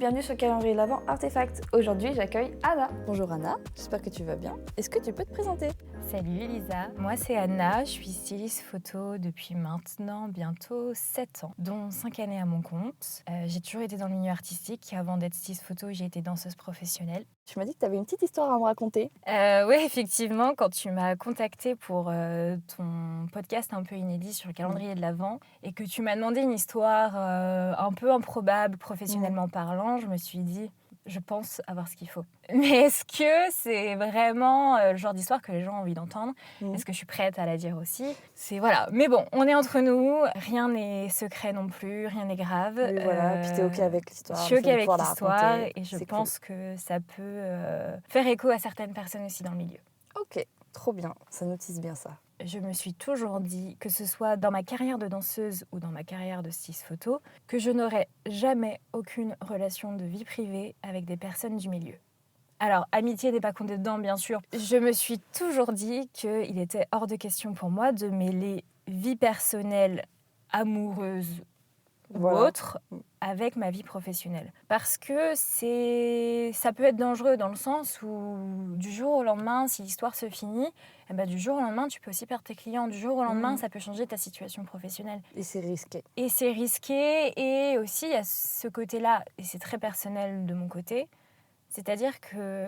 bienvenue sur Calendrier de l'Avent Artefact. Aujourd'hui, j'accueille Anna. Bonjour Anna, j'espère que tu vas bien. Est-ce que tu peux te présenter ? Salut Elisa, moi c'est Anna, je suis styliste photo depuis maintenant bientôt 7 ans, dont 5 années à mon compte. J'ai toujours été dans le milieu artistique, avant d'être styliste photo j'ai été danseuse professionnelle. Tu m'as dit que tu avais une petite histoire à me raconter. Oui, effectivement, quand tu m'as contactée pour ton podcast un peu inédit sur le calendrier de l'Avent et que tu m'as demandé une histoire un peu improbable professionnellement parlant, je me suis dit... Je pense avoir ce qu'il faut. Mais est-ce que c'est vraiment le genre d'histoire que les gens ont envie d'entendre ? Est-ce que je suis prête à la dire aussi ? C'est voilà. Mais bon, on est entre nous, rien n'est secret non plus, rien n'est grave. Oui, voilà, puis t'es OK avec l'histoire. Je suis OK avec la l'histoire raconter. et je C'est pense que ça peut faire écho à certaines personnes aussi dans le milieu. OK, trop bien, ça nous tisse bien ça. Je me suis toujours dit, que ce soit dans ma carrière de danseuse ou dans ma carrière de styliste photo, que je n'aurais jamais aucune relation de vie privée avec des personnes du milieu. Alors, amitié n'est pas comptée dedans, bien sûr. Je me suis toujours dit qu'il était hors de question pour moi de mêler vie personnelle, amoureuse ou autre avec ma vie professionnelle. Parce que ça peut être dangereux dans le sens où du jour au lendemain, si l'histoire se finit, du jour au lendemain, tu peux aussi perdre tes clients. Du jour au lendemain, ça peut changer ta situation professionnelle. Et c'est risqué. Et c'est risqué. Et aussi, il y a ce côté-là, et c'est très personnel de mon côté, c'est-à-dire que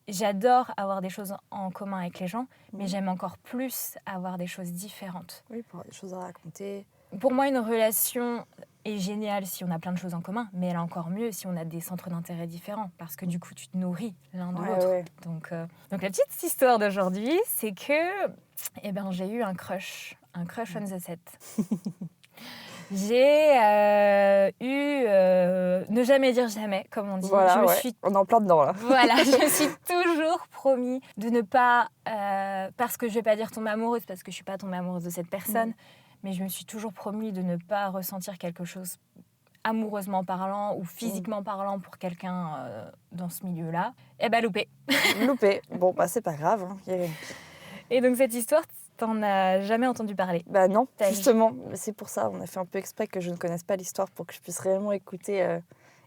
j'adore avoir des choses en commun avec les gens, mais j'aime encore plus avoir des choses différentes. Oui, pour avoir des choses à raconter. Pour moi, une relation est géniale si on a plein de choses en commun, mais elle est encore mieux si on a des centres d'intérêt différents, parce que du coup, tu te nourris l'un de l'autre. Ouais. Donc la petite histoire d'aujourd'hui, c'est que j'ai eu un crush on the set. J'ai eu ne jamais dire jamais, comme on dit. Voilà, on est en plein dedans là. Voilà, je me suis toujours promis de ne pas, parce que je vais pas dire tomber amoureuse, parce que je suis pas tombée amoureuse de cette personne, mais je me suis toujours promis de ne pas ressentir quelque chose amoureusement parlant ou physiquement parlant pour quelqu'un dans ce milieu-là. Loupé. Loupé. Bon, c'est pas grave. Hein. Et donc cette histoire, t'en as jamais entendu parler ? Non, justement. C'est pour ça, on a fait un peu exprès que je ne connaisse pas l'histoire pour que je puisse réellement écouter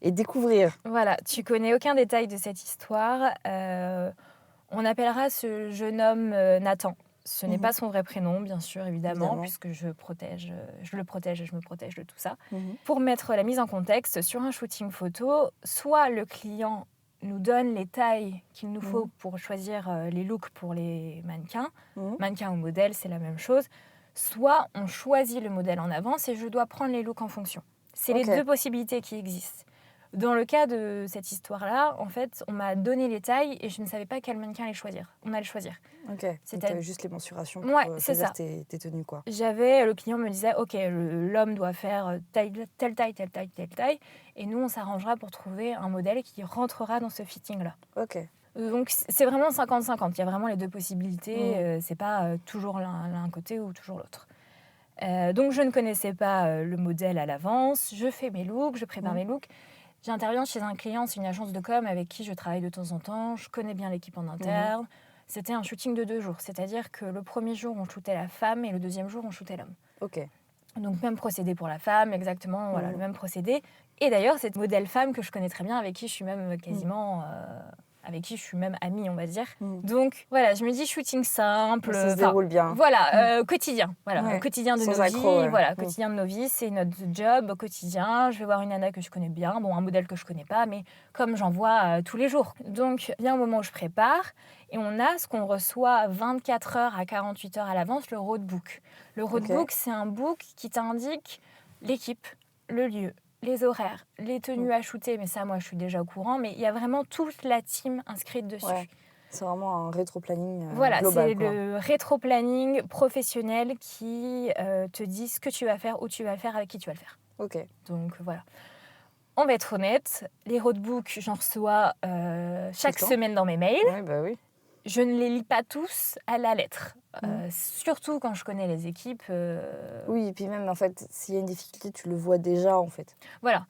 et découvrir. Voilà, tu connais aucun détail de cette histoire. On appellera ce jeune homme Nathan. Ce n'est pas son vrai prénom, bien sûr, évidemment, puisque je le protège et je me protège de tout ça. Pour mettre la mise en contexte, sur un shooting photo, soit le client nous donne les tailles qu'il nous faut pour choisir les looks pour les mannequins, mannequins ou modèles, c'est la même chose, soit on choisit le modèle en avance et je dois prendre les looks en fonction. C'est les deux possibilités qui existent. Dans le cas de cette histoire-là, en fait, on m'a donné les tailles et je ne savais pas quel mannequin allait choisir. On allait choisir. Ok, donc tu avais juste les mensurations pour choisir tes tenues, quoi. Le client me disait, ok, l'homme doit faire telle taille, et nous, on s'arrangera pour trouver un modèle qui rentrera dans ce fitting-là. Ok. Donc, c'est vraiment 50-50. Il y a vraiment les deux possibilités. C'est pas toujours l'un côté ou toujours l'autre. Donc, je ne connaissais pas le modèle à l'avance. Je fais mes looks, je prépare mes looks. J'interviens chez un client, c'est une agence de com avec qui je travaille de temps en temps. Je connais bien l'équipe en interne. C'était un shooting de 2 jours. C'est-à-dire que le premier jour, on shootait la femme et le deuxième jour, on shootait l'homme. Ok. Donc, même procédé pour la femme, exactement, voilà, le même procédé. Et d'ailleurs, cette modèle femme que je connais très bien, avec qui je suis même quasiment... avec qui je suis même amie, on va dire. Donc, voilà, je me dis shooting simple. Ça se déroule bien. Voilà, quotidien. Voilà, quotidien de Sans nos accro, vies. Voilà, quotidien de nos vies, c'est notre job quotidien. Je vais voir une nana que je connais bien, un modèle que je connais pas, mais comme j'en vois tous les jours. Donc, vient au moment où je prépare, et on a ce qu'on reçoit 24 heures à 48 heures à l'avance, le roadbook. Le roadbook, c'est un book qui t'indique l'équipe, le lieu, les horaires, les tenues à shooter, mais ça, moi, je suis déjà au courant, mais il y a vraiment toute la team inscrite dessus. Ouais. C'est vraiment un rétro-planning voilà, global. C'est le rétro-planning professionnel qui te dit ce que tu vas faire, où tu vas le faire, avec qui tu vas le faire. Ok. Donc, voilà. On va être honnête, les roadbooks, j'en reçois chaque semaine dans mes mails. Ouais, bah oui. Je ne les lis pas tous à la lettre. Surtout quand je connais les équipes. Oui, et puis même, en fait, s'il y a une difficulté, tu le vois déjà, en fait. Voilà.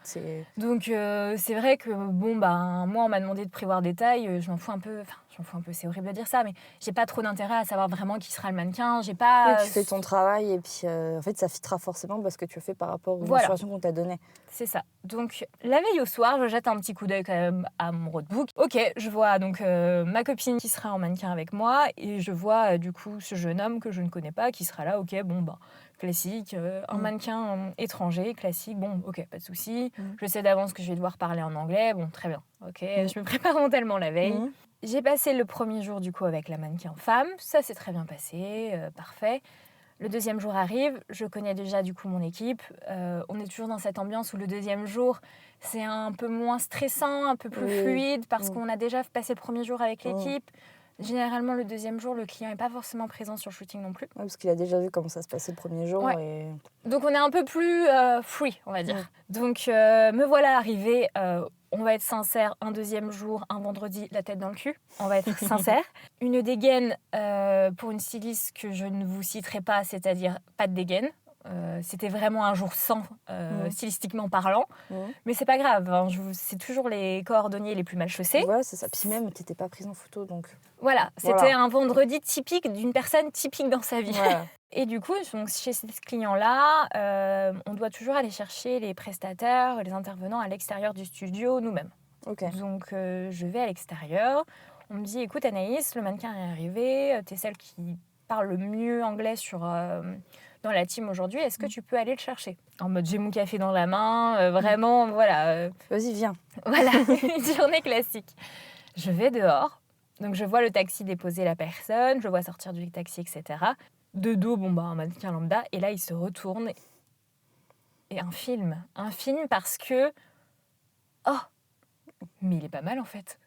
Donc, c'est vrai que, moi, on m'a demandé de prévoir des tailles. Je m'en fous un peu. Enfin, je m'en fous un peu, c'est horrible de dire ça, mais j'ai pas trop d'intérêt à savoir vraiment qui sera le mannequin. J'ai pas. Oui, tu fais ton travail et puis en fait ça fitera forcément parce que tu le fais par rapport aux Voilà. informations qu'on t'a données. C'est ça. Donc la veille au soir, je jette un petit coup d'œil quand même à mon roadbook. Ok, je vois donc ma copine qui sera en mannequin avec moi et je vois du coup ce jeune homme que je ne connais pas qui sera là. Ok, bon bah classique, un mannequin étranger, classique, bon ok, pas de souci. Je sais d'avance que je vais devoir parler en anglais, bon très bien. Ok, je me prépare mentalement la veille. J'ai passé le premier jour du coup avec la mannequin femme, ça s'est très bien passé, parfait. Le deuxième jour arrive, je connais déjà du coup mon équipe. On est toujours dans cette ambiance où le deuxième jour, c'est un peu moins stressant, un peu plus fluide parce qu'on a déjà passé le premier jour avec l'équipe. Généralement, le deuxième jour, le client n'est pas forcément présent sur le shooting non plus. Ouais, parce qu'il a déjà vu comment ça se passait le premier jour. Ouais. Et... Donc on est un peu plus free, on va dire. Donc me voilà arrivée. On va être sincère, un deuxième jour, un vendredi, la tête dans le cul. On va être sincère. Une dégaine pour une styliste que je ne vous citerai pas, c'est-à-dire pas de dégaine. C'était vraiment un jour sans, stylistiquement parlant. Mais c'est pas grave, hein, c'est toujours les cordonniers les plus mal chaussés. Voilà, c'est ça. Puis même, t'étais pas prise en photo, donc... Voilà, c'était un vendredi typique d'une personne typique dans sa vie. Voilà. Et du coup, donc, chez ces clients-là, on doit toujours aller chercher les prestataires, les intervenants à l'extérieur du studio nous-mêmes. Okay. Donc, je vais à l'extérieur. On me dit, écoute Anaïs, le mannequin est arrivé, t'es celle qui parle le mieux anglais dans la team aujourd'hui, est-ce que tu peux aller le chercher ? En mode, j'ai mon café dans la main, vraiment, voilà. Vas-y, viens. Voilà, une journée classique. Je vais dehors. Donc, je vois le taxi déposer la personne, je le vois sortir du taxi, etc. De dos, un mannequin lambda. Et là, il se retourne. Et un film parce que... Oh, mais il est pas mal, en fait.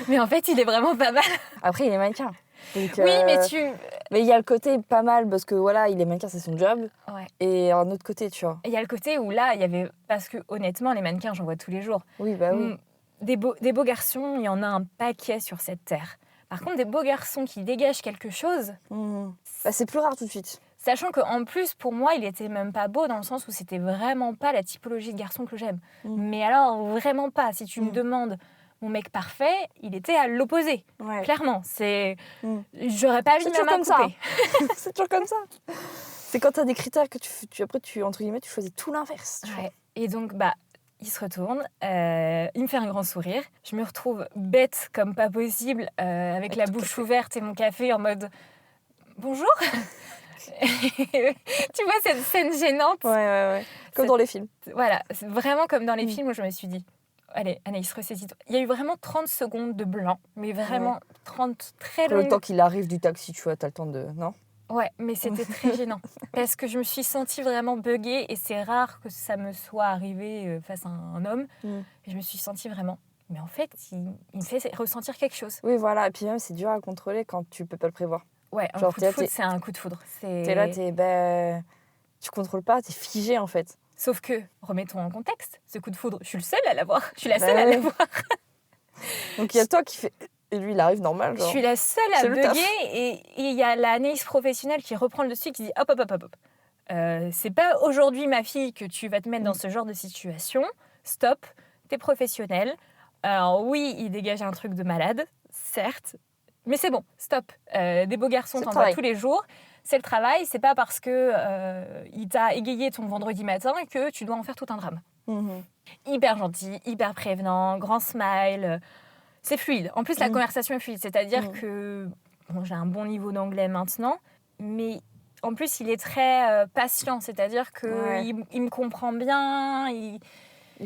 Mais en fait, il est vraiment pas mal. Après, il est mannequin. Donc, oui, mais Mais il y a le côté pas mal, parce que voilà, il est mannequin, c'est son job. Ouais. Et un autre côté, tu vois. Il y a le côté où là, il y avait... Parce que honnêtement, les mannequins, j'en vois tous les jours. Oui, bah oui. Des beaux garçons, il y en a un paquet sur cette terre. Par contre, des beaux garçons qui dégagent quelque chose... Bah, c'est plus rare tout de suite. Sachant qu'en plus, pour moi, il était même pas beau dans le sens où c'était vraiment pas la typologie de garçon que j'aime. Mais alors, vraiment pas. Si tu me demandes mon mec parfait, il était à l'opposé. Ouais. Clairement, c'est... J'aurais pas eu ma main coupée. C'est toujours comme ça. C'est quand t'as des critères que après, entre guillemets, tu choisis tout l'inverse. Ouais. Et donc, il se retourne, il me fait un grand sourire. Je me retrouve bête comme pas possible, avec la bouche ouverte et mon café en mode « Bonjour !» Tu vois cette scène gênante. Ouais. Comme dans les films. Voilà, c'est vraiment comme dans les films où je me suis dit « Allez, Anaïs, ressaisis-toi ». Il y a eu vraiment 30 secondes de blanc, mais vraiment 30 très longues. Le temps qu'il arrive du taxi, tu vois, t'as le temps de... Non ? Ouais, mais c'était très gênant. Parce que je me suis sentie vraiment buggée et c'est rare que ça me soit arrivé face à un homme. Et je me suis sentie vraiment... Mais en fait, il me fait ressentir quelque chose. Oui, voilà. Et puis même, c'est dur à contrôler quand tu peux pas le prévoir. Ouais, un coup de foudre, c'est un coup de foudre. T'es là, tu contrôles pas, t'es figé en fait. Sauf que, remettons en contexte, ce coup de foudre, je suis le seule à l'avoir. Je suis la seule à l'avoir. Donc il y a toi qui fait... Et lui, il arrive normal. Genre. Je suis la seule à bugger et il y a la Anaïs professionnelle qui reprend le dessus et qui dit hop. C'est pas aujourd'hui, ma fille, que tu vas te mettre dans ce genre de situation. Stop, t'es professionnelle. Alors oui, il dégage un truc de malade, certes, mais c'est bon, stop. Des beaux garçons, t'en vois tous les jours. C'est le travail, c'est pas parce que il t'a égayé ton vendredi matin que tu dois en faire tout un drame. Hyper gentil, hyper prévenant, grand smile... C'est fluide. En plus, la conversation est fluide. C'est-à-dire que j'ai un bon niveau d'anglais maintenant, mais en plus, il est très patient. C'est-à-dire qu'il il me comprend bien. Il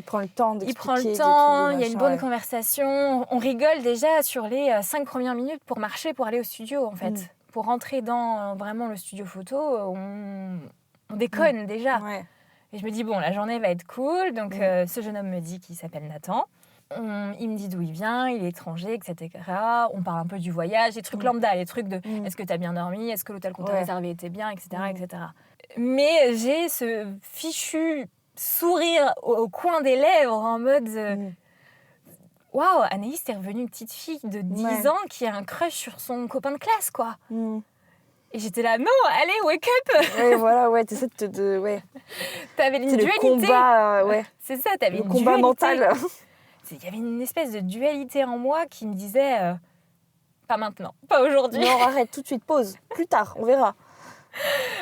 prend le temps d'expliquer. Il prend le temps, il y a une bonne conversation. On rigole déjà sur les 5 premières minutes pour marcher, pour aller au studio, en fait. Pour rentrer dans vraiment le studio photo, on déconne déjà. Ouais. Et je me dis, bon, la journée va être cool. Donc, ce jeune homme me dit qu'il s'appelle Nathan. Il me dit d'où il vient, il est étranger, etc. On parle un peu du voyage, les trucs lambda, les trucs de est-ce que tu as bien dormi, est-ce que l'hôtel qu'on t'a réservé était bien, etc., etc. Mais j'ai ce fichu sourire au coin des lèvres en mode waouh, Anaïs, t'es revenue une petite fille de 10 ans qui a un crush sur son copain de classe, quoi. Et j'étais là, non, allez, wake up. Ouais, voilà, t'essaies de T'avais une dualité. Le combat, C'est ça, t'avais le une combat dualité. mental. Il y avait une espèce de dualité en moi qui me disait pas maintenant, pas aujourd'hui. Non, arrête, tout de suite, pause. Plus tard, on verra.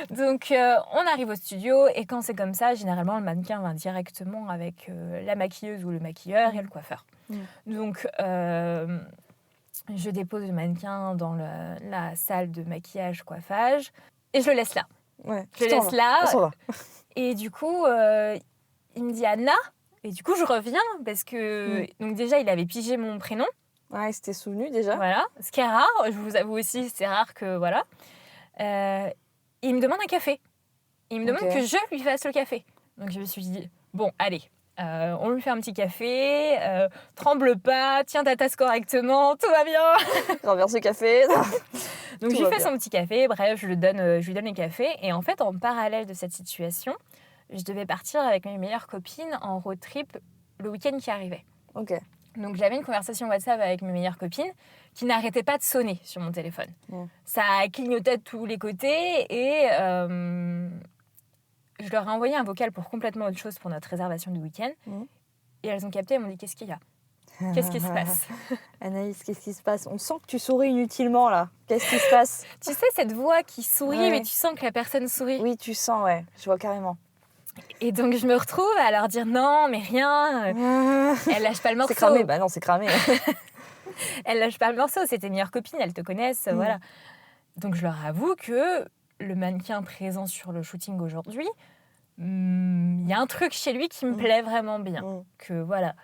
Donc, on arrive au studio et quand c'est comme ça, généralement, le mannequin va directement avec la maquilleuse ou le maquilleur et le coiffeur. Donc, je dépose le mannequin dans la salle de maquillage, coiffage et je le laisse là. Ouais, Je le laisse là. On s'en va. Et du coup, il me dit Anna. Et du coup, je reviens parce que donc déjà, il avait pigé mon prénom. Ouais, il s'était souvenu déjà. Voilà, ce qui est rare. Je vous avoue aussi, c'est rare que voilà. Il me demande un café. Il me demande que je lui fasse le café. Donc je me suis dit bon, allez. On lui fait un petit café, tremble pas, tiens ta tasse correctement, tout va bien. Renverse le café. Donc je lui fais son petit café, bref, je lui donne les cafés. Et en fait, en parallèle de cette situation, je devais partir avec mes meilleures copines en road trip le week-end qui arrivait. Ok. Donc j'avais une conversation WhatsApp avec mes meilleures copines qui n'arrêtait pas de sonner sur mon téléphone. Ça clignotait de tous les côtés et je leur ai envoyé un vocal pour complètement autre chose pour notre réservation du week-end. Et elles ont capté, elles m'ont dit qu'est-ce qu'il y a ? Qu'est-ce qui se passe ? Anaïs, qu'est-ce qui se passe ? On sent que tu souris inutilement là. Qu'est-ce qui se passe ? Tu sais, cette voix qui sourit, mais tu sens que la personne sourit. Oui, tu sens, ouais. Je vois carrément. Et donc, je me retrouve à leur dire non, mais rien. Elle lâche pas le morceau. C'est cramé, bah non, c'est cramé. Elle lâche pas le morceau, c'est tes meilleures copines, elles te connaissent, voilà. Donc, je leur avoue que le mannequin présent sur le shooting aujourd'hui, il y a un truc chez lui qui me plaît vraiment bien. Que voilà.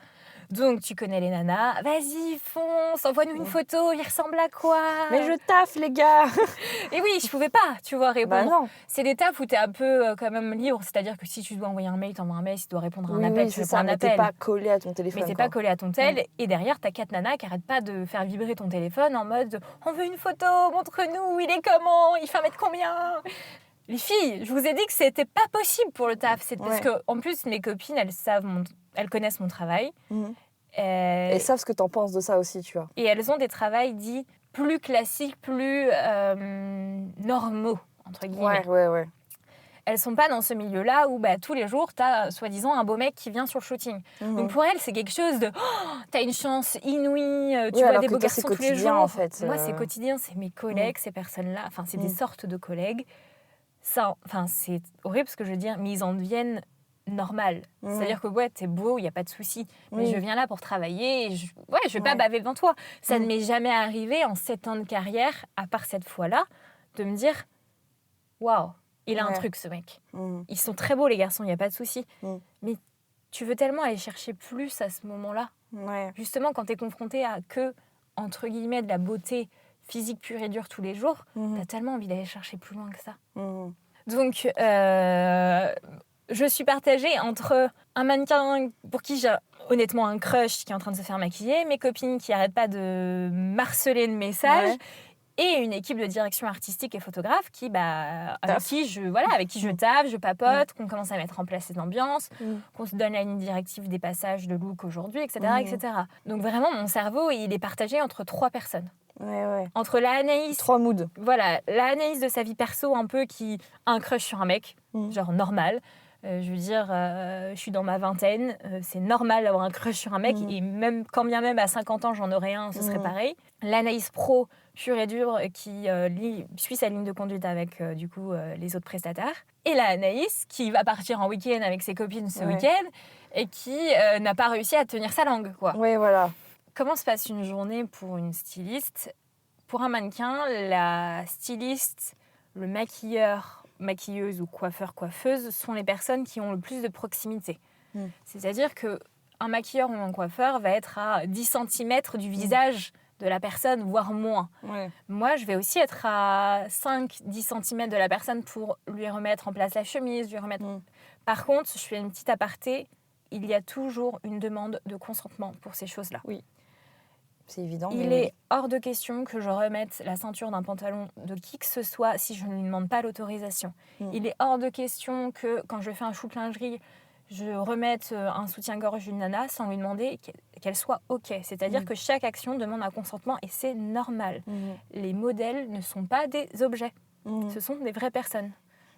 Donc, tu connais les nanas. Vas-y, fonce, envoie-nous une photo. Il ressemble à quoi ? Mais je taffe, les gars. Et oui, je pouvais pas, tu vois, répondre. Bah non. C'est des tafs où tu es un peu quand même libre. C'est-à-dire que si tu dois envoyer un mail, tu envoies un mail. Si tu dois répondre à un appel, tu réponds à un appel. Mais t'es pas collé à ton téléphone. Mais t'es pas collé à ton tel. Et derrière, t'as 4 nanas qui arrêtent pas de faire vibrer ton téléphone en mode « On veut une photo, montre-nous, il est comment, il fait 1 mètre combien ?» Les filles, je vous ai dit que c'était pas possible pour le taf. C'est parce que, en plus, mes copines, elles connaissent mon travail. Et savent ce que t'en penses de ça aussi, tu vois. Et elles ont des travails dits plus classiques, plus normaux, entre guillemets. Ouais. Elles sont pas dans ce milieu-là où tous les jours, t'as soi-disant un beau mec qui vient sur le shooting. Donc pour elles, c'est quelque chose de t'as une chance inouïe, tu vois des beaux garçons tous les jours. En fait. Moi, c'est quotidien, c'est mes collègues, ces personnes-là. Enfin, c'est des sortes de collègues. Ça, enfin, c'est horrible ce que je veux dire, mais ils en deviennent normal. C'est-à-dire que ouais, t'es beau, il n'y a pas de souci. Mais je viens là pour travailler et je vais pas baver devant toi. Ça ne m'est jamais arrivé en 7 ans de carrière, à part cette fois-là, de me dire waouh, il a un truc ce mec. Ils sont très beaux les garçons, il n'y a pas de souci. Mais tu veux tellement aller chercher plus à ce moment-là. Justement, quand tu es confronté à que, entre guillemets, de la beauté physique pure et dure tous les jours, t'as tellement envie d'aller chercher plus loin que ça. Donc, je suis partagée entre un mannequin pour qui j'ai honnêtement un crush qui est en train de se faire maquiller, mes copines qui n'arrêtent pas de marceler de messages, et une équipe de direction artistique et photographe qui, avec qui je taffe, je papote, qu'on commence à mettre en place cette ambiance, qu'on se donne la ligne directive des passages de look aujourd'hui, etc., etc. Donc vraiment, mon cerveau, il est partagé entre 3 personnes. Entre la Anaïs... 3 moods. Voilà, la Anaïs de sa vie perso, un peu qui a un crush sur un mec, genre normal. Je veux dire, je suis dans ma vingtaine, c'est normal d'avoir un crush sur un mec, et même quand bien même à 50 ans j'en aurais un, ce serait pareil. L'Anaïs pro, pure et dure, qui suit sa ligne de conduite avec les autres prestataires. Et la Anaïs qui va partir en week-end avec ses copines ce week-end et qui n'a pas réussi à tenir sa langue, quoi. Oui, voilà. Comment se passe une journée pour une styliste ? Pour un mannequin, la styliste, le maquilleur, maquilleuse ou coiffeur, coiffeuse sont les personnes qui ont le plus de proximité. C'est-à-dire qu'un maquilleur ou un coiffeur va être à 10 cm du visage de la personne, voire moins. Moi, je vais aussi être à 5-10 cm de la personne pour lui remettre en place la chemise, lui remettre... Par contre, je fais une petite aparté, il y a toujours une demande de consentement pour ces choses-là. Oui. C'est évident. Il est hors de question que je remette la ceinture d'un pantalon de qui que ce soit si je ne lui demande pas l'autorisation. Il est hors de question que quand je fais un shoot lingerie, je remette un soutien-gorge d'une nana sans lui demander qu'elle soit OK. C'est-à-dire que chaque action demande un consentement et c'est normal. Les modèles ne sont pas des objets. Ce sont des vraies personnes.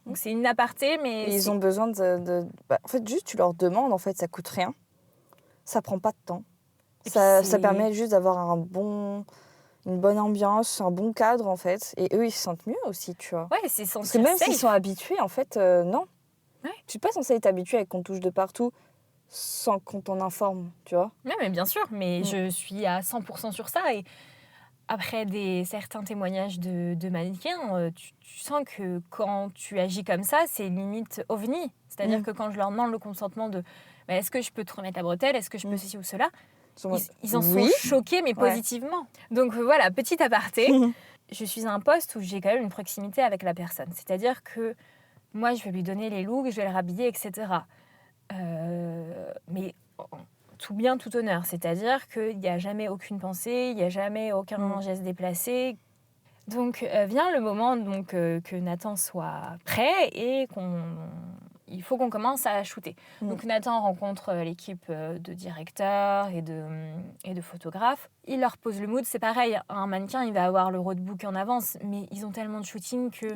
Donc c'est une aparté, mais... Et ils ont besoin en fait, juste tu leur demandes, en fait, ça coûte rien. Ça prend pas de temps. Ça permet juste d'avoir une bonne ambiance, un bon cadre en fait. Et eux, ils se sentent mieux aussi, tu vois. Ouais, c'est Parce sentir que même safe. s'ils sont habitués, en fait, non. Ouais. Tu suis pas censé être habitué avec qu'on touche de partout sans qu'on t'en informe, tu vois. Ouais, mais bien sûr, mais Mm. je suis à 100% sur ça. Et après certains témoignages de mannequins, tu sens que quand tu agis comme ça, c'est limite ovni. C'est-à-dire Mm. que quand je leur demande le consentement de bah, est-ce que je peux te remettre la bretelle, est-ce que je peux Mm. ceci ou cela, Ils sont en mode, ils en sont oui. choqués, mais Ouais. positivement. Donc voilà, petit aparté, je suis à un poste où j'ai quand même une proximité avec la personne. C'est-à-dire que moi, je vais lui donner les looks, je vais le rhabiller, etc. Mais tout bien, tout honneur. C'est-à-dire qu'il n'y a jamais aucune pensée, il n'y a jamais aucun geste déplacé. Donc vient le moment donc, que Nathan soit prêt et il faut qu'on commence à shooter. Donc Nathan rencontre l'équipe de directeurs et de photographes. Il leur pose le mood. C'est pareil, un mannequin, il va avoir le roadbook en avance, mais ils ont tellement de shooting que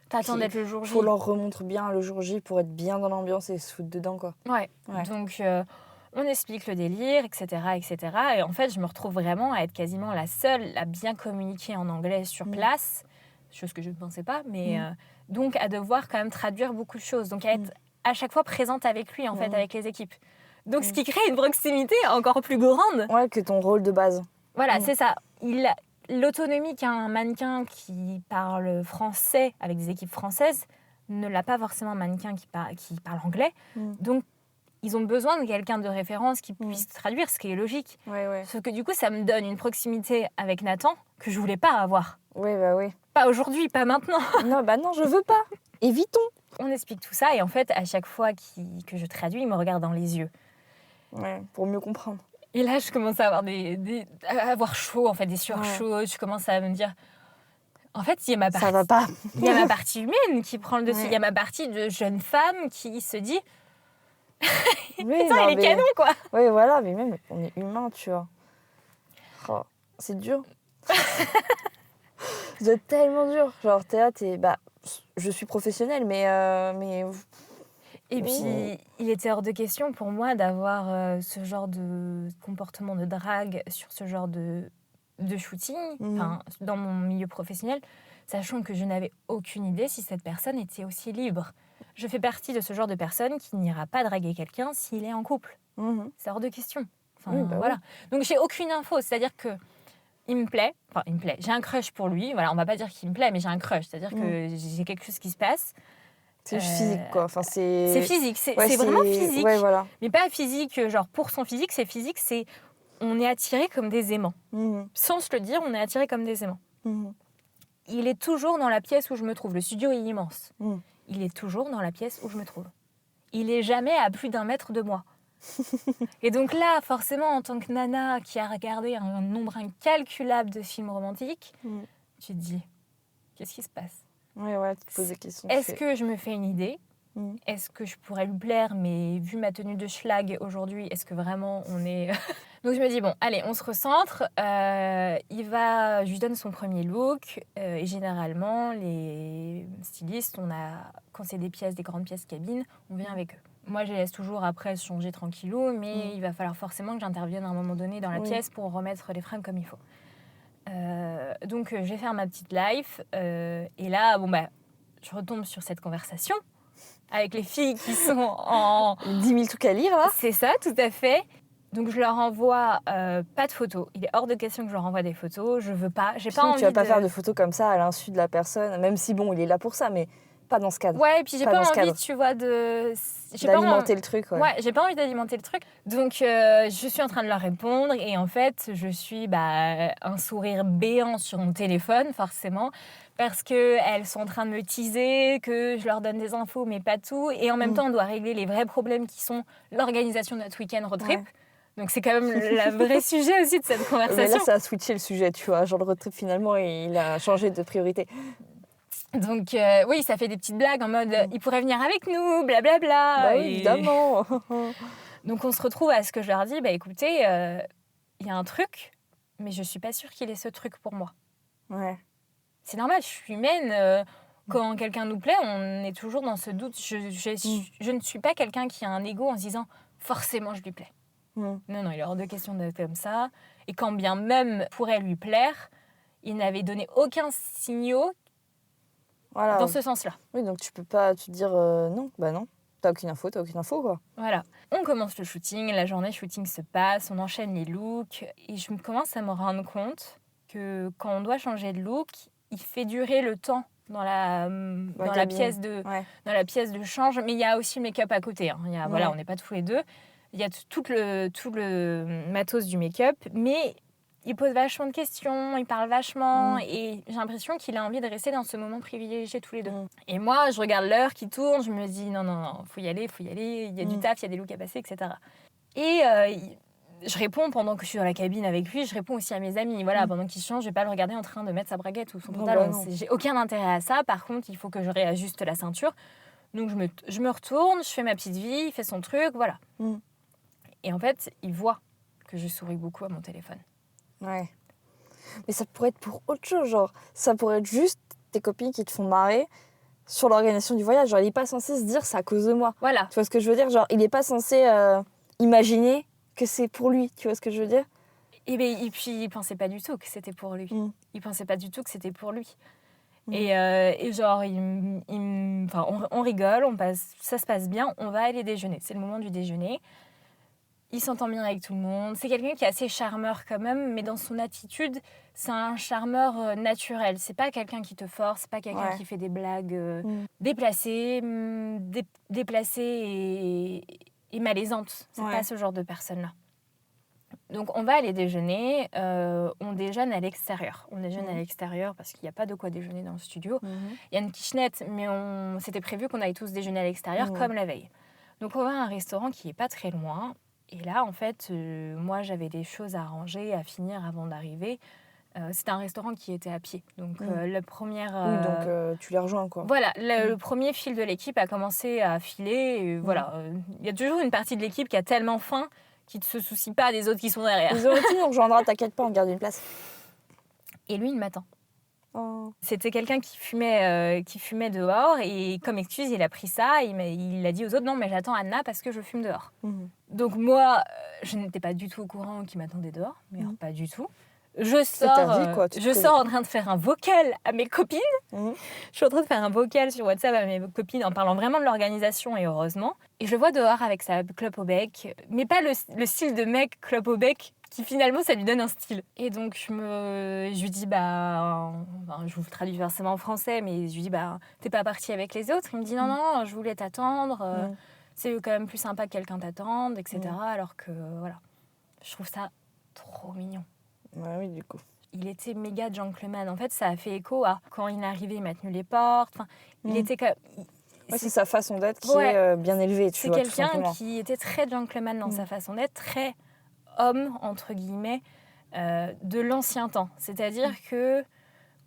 t'attends d'être le jour Il J. faut leur remontre bien le jour J pour être bien dans l'ambiance et se foutre dedans, quoi. Ouais. Ouais. Donc on explique le délire, etc., etc. Et en fait, je me retrouve vraiment à être quasiment la seule à bien communiquer en anglais sur place, chose que je ne pensais pas, mais donc à devoir quand même traduire beaucoup de choses. Donc à être à chaque fois présente avec lui, en fait, avec les équipes. Donc ce qui crée une proximité encore plus grande. Ouais, que ton rôle de base. Voilà, c'est ça. L'autonomie qu'un mannequin qui parle français avec des équipes françaises ne l'a pas forcément un mannequin qui parle anglais. Donc ils ont besoin de quelqu'un de référence qui puisse traduire, ce qui est logique. Ouais. Sauf que du coup, ça me donne une proximité avec Nathan que je voulais pas avoir. Oui, bah oui. Pas aujourd'hui, pas maintenant. Non, je veux pas. Évitons. On explique tout ça et en fait, à chaque fois que je traduis, il me regarde dans les yeux. Ouais, pour mieux comprendre. Et là, je commence à avoir chaud, en fait, des sueurs chaudes. Je commence à me dire... En fait, il y a ma partie... Ça va pas. Il y a ma partie humaine qui prend le dessus. Ouais. Il y a ma partie de jeune femme qui se dit... Oui, Putain, il est canon, quoi. Oui, voilà, mais même, on est humain, tu vois. Oh, c'est dur. C'est tellement dur. Genre, t'es là, bah, je suis professionnelle, mais... Et puis, il était hors de question pour moi d'avoir ce genre de comportement de drague sur ce genre de shooting, dans mon milieu professionnel, sachant que je n'avais aucune idée si cette personne était aussi libre. Je fais partie de ce genre de personne qui n'ira pas draguer quelqu'un s'il est en couple. C'est hors de question. Enfin, voilà. Donc, j'ai aucune info. C'est-à-dire que il me plaît. J'ai un crush pour lui. Voilà, on va pas dire qu'il me plaît, mais j'ai un crush. C'est-à-dire que j'ai quelque chose qui se passe. C'est juste physique, quoi. Enfin, c'est physique. C'est vraiment physique. Ouais, voilà. Mais pas physique, genre pour son physique, c'est physique, c'est... On est attiré comme des aimants. Sans se le dire, on est attiré comme des aimants. Il est toujours dans la pièce où je me trouve. Le studio est immense. Il est toujours dans la pièce où je me trouve. Il est jamais à plus d'1 mètre de moi. Et donc là, forcément, en tant que nana qui a regardé un nombre incalculable de films romantiques, tu te dis, qu'est-ce qui se passe ? Ouais, tu te poses des questions. Est-ce que je me fais une idée ? Est-ce que je pourrais lui plaire ? Mais vu ma tenue de schlag aujourd'hui, est-ce que vraiment on est... Donc je me dis, bon, allez, on se recentre. Je lui donne son premier look. Et généralement, les stylistes, quand c'est des grandes pièces cabine, on vient avec eux. Moi, je les laisse toujours après se changer tranquillou, mais il va falloir forcément que j'intervienne à un moment donné dans la pièce pour remettre les fringues comme il faut. Donc, je vais faire ma petite life. Et là, je retombe sur cette conversation avec les filles qui sont en... 10 000 trucs à lire, là. C'est ça, tout à fait. Donc, je leur envoie pas de photos. Il est hors de question que je leur envoie des photos. Je veux pas. J'ai pas envie tu vas pas faire de photos comme ça à l'insu de la personne, même si, bon, il est là pour ça, mais pas dans ce cadre. Ouais, et puis j'ai pas envie, tu vois, d'alimenter le truc. Ouais, j'ai pas envie d'alimenter le truc. Donc, je suis en train de leur répondre et en fait, je suis un sourire béant sur mon téléphone, forcément, parce qu'elles sont en train de me teaser, que je leur donne des infos, mais pas tout. Et en même temps, on doit régler les vrais problèmes qui sont l'organisation de notre week-end road trip. Ouais. Donc, c'est quand même le vrai sujet aussi de cette conversation. Mais là, ça a switché le sujet, tu vois. Genre, le road trip, finalement, il a changé de priorité. Donc, oui, ça fait des petites blagues en mode « il pourrait venir avec nous, blablabla ». Bah oui, évidemment. Donc, on se retrouve à ce que je leur dis « écoutez, il y a un truc, mais je suis pas sûre qu'il ait ce truc pour moi. » Ouais. C'est normal, je suis humaine. Quand quelqu'un nous plaît, on est toujours dans ce doute. Je ne suis pas quelqu'un qui a un ego en se disant « forcément, je lui plais ». Non, il est hors de question d'être comme ça. Et quand bien même pourrait lui plaire, Il n'avait donné aucun signaux Voilà. dans ce sens-là. Oui, donc tu peux pas te dire non, bah non. T'as aucune info, quoi. Voilà. On commence le shooting, la journée shooting se passe, on enchaîne les looks et je commence à me rendre compte que quand on doit changer de look, il fait durer le temps dans la pièce de change, mais il y a aussi le make-up à côté. Hein. Voilà, on n'est pas tous les deux. Il y a tout le matos du make-up, mais il pose vachement de questions, il parle vachement et j'ai l'impression qu'il a envie de rester dans ce moment privilégié tous les deux. Et moi, je regarde l'heure qui tourne, je me dis non, faut y aller, il y a du taf, il y a des looks à passer, etc. Et je réponds pendant que je suis dans la cabine avec lui, je réponds aussi à mes amis. Voilà, pendant qu'il change, je vais pas le regarder en train de mettre sa braguette ou son pantalon. J'ai aucun intérêt à ça. Par contre, il faut que je réajuste la ceinture. Donc je me retourne, je fais ma petite vie, il fait son truc, voilà. Et en fait, il voit que je souris beaucoup à mon téléphone. Ouais. Mais ça pourrait être pour autre chose, genre. Ça pourrait être juste tes copines qui te font marrer sur l'organisation du voyage. Genre, il est pas censé se dire c'est à cause de moi. Voilà. Tu vois ce que je veux dire? Genre, il est pas censé imaginer que c'est pour lui. Tu vois ce que je veux dire? Et puis, il pensait pas du tout que c'était pour lui. Il pensait pas du tout que c'était pour lui. Et genre, on rigole, ça se passe bien, on va aller déjeuner. C'est le moment du déjeuner. Il s'entend bien avec tout le monde. C'est quelqu'un qui est assez charmeur quand même, mais dans son attitude, c'est un charmeur naturel. C'est pas quelqu'un qui te force, c'est pas quelqu'un qui fait des blagues déplacées et malaisantes. C'est pas ce genre de personne-là. Donc on va aller déjeuner, on déjeune à l'extérieur. On déjeune à l'extérieur parce qu'il n'y a pas de quoi déjeuner dans le studio. Il y a une kitchenette, mais c'était prévu qu'on aille tous déjeuner à l'extérieur comme la veille. Donc on va à un restaurant qui n'est pas très loin. Et là, en fait, moi, j'avais des choses à arranger, à finir avant d'arriver. C'était un restaurant qui était à pied. Donc, la première... donc tu les rejoins, quoi. Voilà, le premier fil de l'équipe a commencé à filer. Et voilà, il y a toujours une partie de l'équipe qui a tellement faim qui ne se soucie pas des autres qui sont derrière. Ils auraient dit, on rejoindra, t'inquiète pas, on garde une place. Et lui, il m'attend. C'était quelqu'un qui fumait dehors et comme excuse, il a pris ça. Il a dit aux autres, non, mais j'attends Anna parce que je fume dehors. Donc moi, je n'étais pas du tout au courant qu'il m'attendait dehors, mais alors pas du tout. Je sors en train de faire un vocal à mes copines. Je suis en train de faire un vocal sur WhatsApp à mes copines en parlant vraiment de l'organisation et heureusement. Et je le vois dehors avec sa clope au bec, mais pas le style de mec clope au bec qui finalement ça lui donne un style. Et donc je lui dis je vous le traduis forcément en français, mais je lui dis t'es pas partie avec les autres. Il me dit non, je voulais t'attendre. C'est quand même plus sympa que quelqu'un t'attende, etc. Alors que voilà, je trouve ça trop mignon. Ouais, oui, du coup. Il était méga gentleman. En fait, ça a fait écho à quand il est arrivé, il m'a tenu les portes. Enfin, il était comme... c'est sa façon d'être qui est bien élevée, tu vois, tout simplement. C'est quelqu'un qui était très gentleman dans sa façon d'être, très homme, entre guillemets, de l'ancien temps. C'est-à-dire que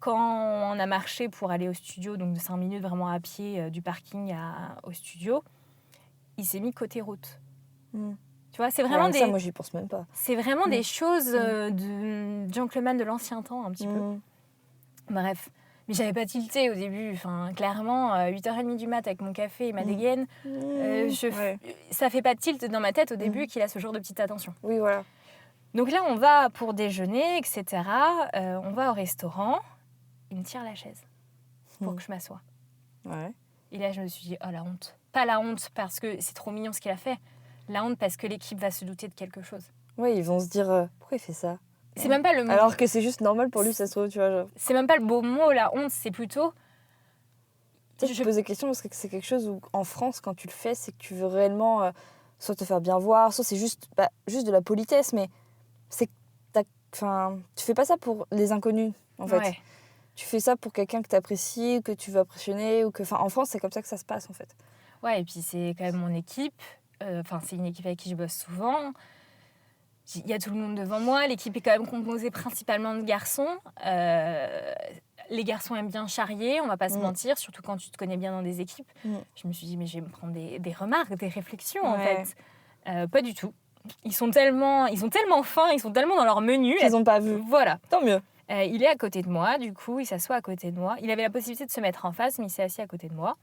quand on a marché pour aller au studio, donc de 5 minutes vraiment à pied du parking au studio, il s'est mis côté route. Tu vois, c'est vraiment ça, moi, j'y pense même pas. C'est vraiment des choses de gentleman de l'ancien temps, un petit peu. Bref. Mais j'avais pas tilté au début. Enfin, clairement, 8h30 du mat avec mon café et ma dégaine, ça fait pas de tilt dans ma tête au début qu'il a ce genre de petite attention. Oui, voilà. Donc là, on va pour déjeuner, etc. On va au restaurant. Il me tire la chaise pour que je m'assoie. Ouais. Et là, je me suis dit, oh la honte. Pas la honte parce que c'est trop mignon ce qu'il a fait. La honte parce que l'équipe va se douter de quelque chose. Oui, ils vont se dire pourquoi il fait ça. C'est même pas le mot. Alors que c'est juste normal pour lui, ça se trouve, tu vois. Genre. C'est même pas le beau mot, la honte, c'est plutôt. Tu sais, je pose des questions parce que c'est quelque chose où, en France, quand tu le fais, c'est que tu veux réellement soit te faire bien voir, soit c'est juste de la politesse, mais c'est tu fais pas ça pour les inconnus, en fait. Ouais. Tu fais ça pour quelqu'un que tu apprécies, que tu veux impressionner, ou que. En France, c'est comme ça que ça se passe, en fait. Ouais, et puis c'est quand même mon équipe. C'est une équipe avec qui je bosse souvent. Il y a tout le monde devant moi. L'équipe est quand même composée principalement de garçons. Les garçons aiment bien charrier, on va pas se mentir, surtout quand tu te connais bien dans des équipes. Je me suis dit, mais je vais me prendre des remarques, des réflexions, en fait. Pas du tout. Ils sont tellement fins, ils sont tellement dans leur menu. Ils n'ont pas vu. Voilà. Tant mieux. Il est à côté de moi, du coup, il s'assoit à côté de moi. Il avait la possibilité de se mettre en face, mais il s'est assis à côté de moi.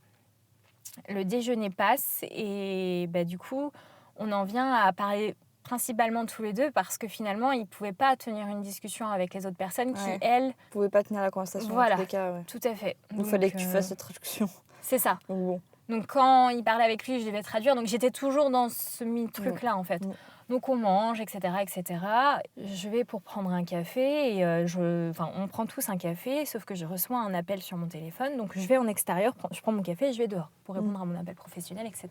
Le déjeuner passe et du coup, on en vient à parler principalement tous les deux parce que finalement, ils ne pouvaient pas tenir une discussion avec les autres personnes qui, elles... Vous pouvez pas tenir la conversation Voilà, dans tous les cas. Ouais. tout à fait. Il fallait que tu fasses cette traduction. C'est ça. Donc bon. Donc quand il parlait avec lui, je devais traduire. Donc j'étais toujours dans ce truc-là, en fait. Donc on mange, etc., etc. Je vais pour prendre un café et on prend tous un café, sauf que je reçois un appel sur mon téléphone. Donc je vais en extérieur, je prends mon café et je vais dehors pour répondre à mon appel professionnel, etc.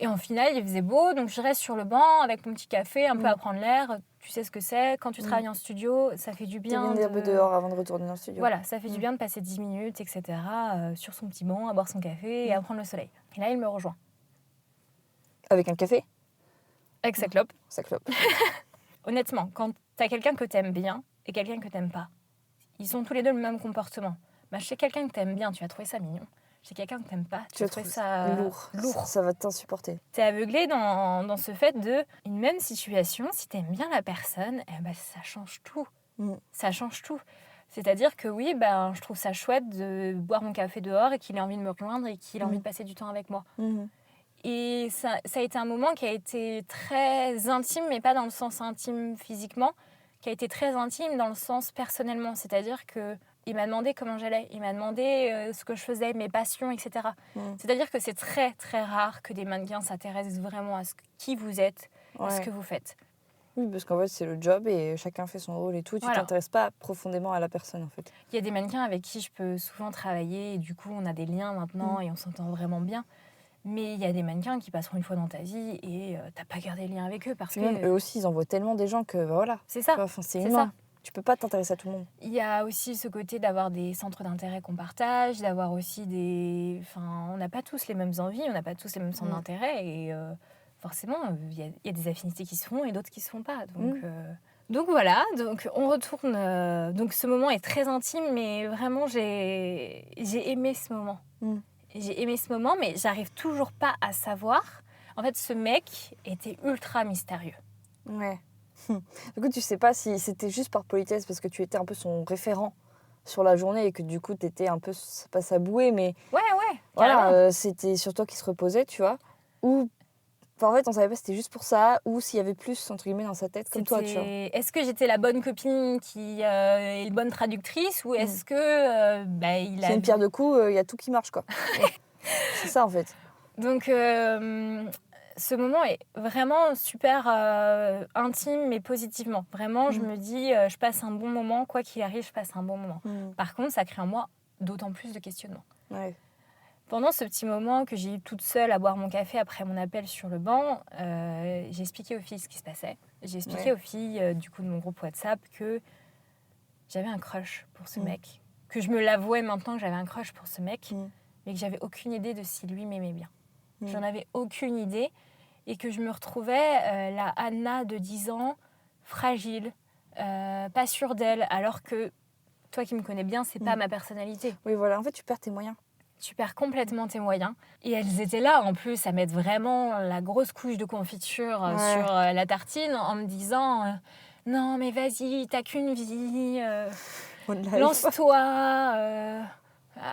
Et en finale, il faisait beau, donc je reste sur le banc avec mon petit café, un peu à prendre l'air. Tu sais ce que c'est, quand tu travailles en studio, ça fait du bien. Un peu dehors avant de retourner dans le studio. Voilà, ça fait du bien de passer 10 minutes, etc., sur son petit banc, à boire son café et à prendre le soleil. Et là, il me rejoint. Avec un café? Avec sa clope. Sa clope. Honnêtement, quand t'as quelqu'un que t'aimes bien et quelqu'un que t'aimes pas, ils ont tous les deux le même comportement. Chez quelqu'un que t'aimes bien, tu vas trouver ça mignon. Chez quelqu'un que t'aimes pas, tu vas trouver ça lourd. Ça va t'insupporter. T'es aveuglé dans ce fait de une même situation, si t'aimes bien la personne, ça change tout. Ça change tout. C'est-à-dire que oui, je trouve ça chouette de boire mon café dehors et qu'il ait envie de me rejoindre et qu'il ait envie de passer du temps avec moi. Et ça a été un moment qui a été très intime, mais pas dans le sens intime physiquement, qui a été très intime dans le sens personnellement. C'est-à-dire qu'il m'a demandé comment j'allais, il m'a demandé ce que je faisais, mes passions, etc. C'est-à-dire que c'est très, très rare que des mannequins s'intéressent vraiment à qui vous êtes, à ce que vous faites. Oui, parce qu'en fait, c'est le job et chacun fait son rôle et tout. Tu t'intéresses pas profondément à la personne, en fait. Il y a des mannequins avec qui je peux souvent travailler et du coup, on a des liens maintenant et on s'entend vraiment bien. Mais il y a des mannequins qui passeront une fois dans ta vie et t'as pas gardé le lien avec eux parce que... Même eux aussi, ils envoient tellement des gens que voilà. C'est ça. C'est humain. Tu peux pas t'intéresser à tout le monde. Il y a aussi ce côté d'avoir des centres d'intérêt qu'on partage, d'avoir aussi des... on n'a pas tous les mêmes envies, on n'a pas tous les mêmes centres d'intérêt et forcément, il y a des affinités qui se font et d'autres qui se font pas. Donc voilà, donc on retourne... donc ce moment est très intime, mais vraiment, j'ai aimé ce moment. J'ai aimé ce moment, mais j'arrive toujours pas à savoir. En fait, ce mec était ultra mystérieux. Ouais. Du coup, tu sais pas si c'était juste par politesse, parce que tu étais un peu son référent sur la journée et que du coup, t'étais un peu, pas sa bouée, mais... Ouais. Voilà, c'était sur toi qui se reposait, tu vois. Ou... en fait, on savait pas si c'était juste pour ça ou s'il y avait plus, entre guillemets, dans sa tête, comme toi, tu vois. Est-ce que j'étais la bonne copine qui est une bonne traductrice ou est-ce que il a... C'est une pierre de coups, il y a tout qui marche, quoi. C'est ça, en fait. Donc, ce moment est vraiment super intime, mais positivement. Vraiment, je me dis, je passe un bon moment. Quoi qu'il arrive, je passe un bon moment. Par contre, ça crée en moi d'autant plus de questionnements. Ouais. Pendant ce petit moment que j'ai eu toute seule à boire mon café après mon appel sur le banc, j'ai expliqué aux filles ce qui se passait. J'ai expliqué aux filles du coup de mon groupe WhatsApp que j'avais un crush pour ce mec, que je me l'avouais maintenant que j'avais un crush pour ce mec, mais que j'avais aucune idée de si lui m'aimait bien. J'en avais aucune idée et que je me retrouvais la Anna de 10 ans, fragile, pas sûre d'elle, alors que toi qui me connais bien, c'est pas ma personnalité. Oui, voilà, en fait, tu perds tes moyens. Tu perds complètement tes moyens. Et elles étaient là, en plus, à mettre vraiment la grosse couche de confiture sur la tartine en me disant non, mais vas-y, t'as qu'une vie, lance-toi.